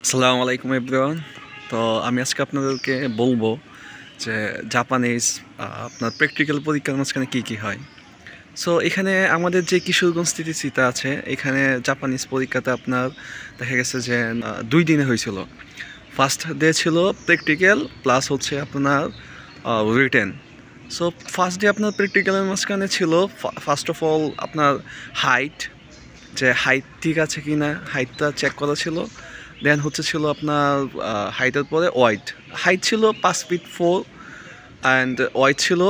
আসসালামু আলাইকুম এভরিওয়ান। তো আমি আজকে আপনাদেরকে বলবো যে জাপানিজ আপনার প্র্যাকটিক্যাল পরীক্ষার মাঝখানে কী কী হয়। সো এখানে আমাদের যে কিশোরগঞ্জ স্থিতিচিতা আছে, এখানে জাপানিজ পরীক্ষাতে আপনার দেখা গেছে যে 2 দিনে হয়েছিল। ফার্স্ট ডে ছিল প্র্যাকটিক্যাল প্লাস হচ্ছে আপনার রিটেন। সো ফার্স্ট ডে আপনার প্র্যাকটিক্যালের মাঝখানে ছিল ফার্স্ট অফ অল আপনার হাইট, যে হাইট ঠিক আছে কি না, হাইটটা চেক করা ছিল। দেন হচ্ছে ছিল আপনার হাইটের পরে ওয়াইট। হাইট ছিল 5 ফিট 4 অ্যান্ড ওয়াইট ছিল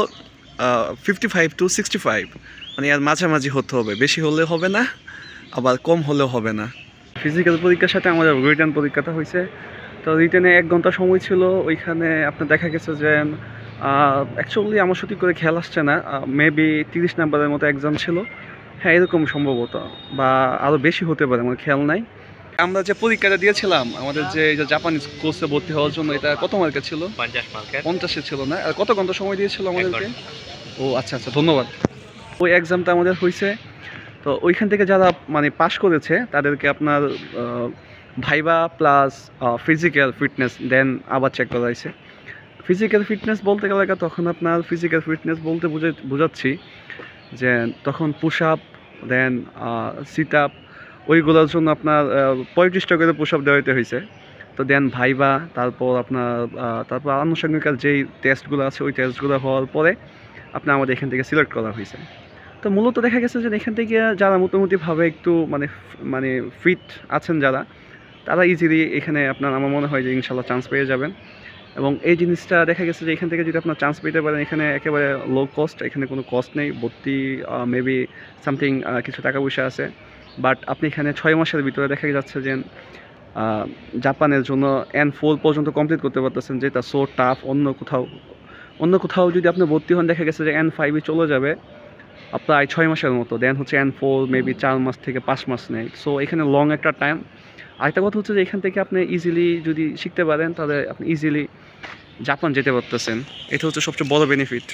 55 to 65, মানে এর মাঝামাঝি হতে হবে, বেশি হলে হবে না আবার কম হলেও হবে না। ফিজিক্যাল পরীক্ষার সাথে আমাদের রিটার্ন পরীক্ষাটা হয়েছে। তো রিটার্নে 1 ঘন্টা সময় ছিল। ওইখানে আপনার দেখা গেছে যে অ্যাকচুয়ালি আমার সত্যি করে খেয়াল আসছে না, মেবি 30 নাম্বারের মতো এক্সাম ছিল, হ্যাঁ এরকম সম্ভবত, বা আরও বেশি হতে পারে, আমার খেয়াল নাই। আমরা যে পরীক্ষাটা দিয়েছিলাম আমাদের যে জাপানিজ কোর্সে ভর্তি হওয়ার জন্য, এটা কত মার্কের ছিল? 50 ছিল না? আর কত ঘন্টা সময় দিয়েছিল আমাদেরকে? ও আচ্ছা আচ্ছা, ধন্যবাদ। ওই এক্সামটা আমাদের হয়েছে। তো ওইখান থেকে যারা মানে পাশ করেছে তাদেরকে আপনার ভাইবা প্লাস ফিজিক্যাল ফিটনেস দেন আবার চেক করা হয়েছে। ফিজিক্যাল ফিটনেস বলতে গেলে তখন আপনার ফিজিক্যাল ফিটনেস বলতে বোঝাচ্ছি যে তখন পুশ আপ দেন সিট আপ, ওইগুলোর জন্য আপনার 35টা করে পুশ আপ দেওয়াইতে হয়েছে। তো দেন ভাইবা, তারপর আপনার তারপর আনুষঙ্গিক যেই টেস্টগুলো আছে ওই টেস্টগুলো হওয়ার পরে আপনার আমাদের এখান থেকে সিলেক্ট করা হয়েছে। তো মূলত দেখা গেছে যে এখান থেকে যারা মোটামুটিভাবে একটু মানে মানে ফিট আছেন যারা, তারা ইজিলি এখানে আপনার আমার মনে হয় যে ইনশাল্লাহ চান্স পেয়ে যাবেন। এবং এই জিনিসটা দেখা গেছে যে এখান থেকে যদি আপনার চান্স পেতে পারেন, এখানে একেবারে লো কস্ট, এখানে কোনো কস্ট নেই। ভর্তি মেবি সামথিং কিছু টাকা পয়সা আছে, বাট আপনি এখানে 6 মাসের ভিতরে দেখা যাচ্ছে যে জাপানের জন্য N4 পর্যন্ত কমপ্লিট করতে পারতেছেন, যেটা সো টাফ। অন্য কোথাও যদি আপনি ভর্তি হন দেখা গেছে যে N5 চলে যাবে প্রায় 6 মাসের মতো, দেন হচ্ছে N4 মেবি 4 মাস থেকে 5 মাস নেয়। সো এখানে লং একটা টাইম। আরেকটা কথা হচ্ছে যে এখান থেকে আপনি ইজিলি যদি শিখতে পারেন তাহলে আপনি ইজিলি জাপান যেতে পারতেছেন। এটা হচ্ছে সবচেয়ে বড় বেনিফিট।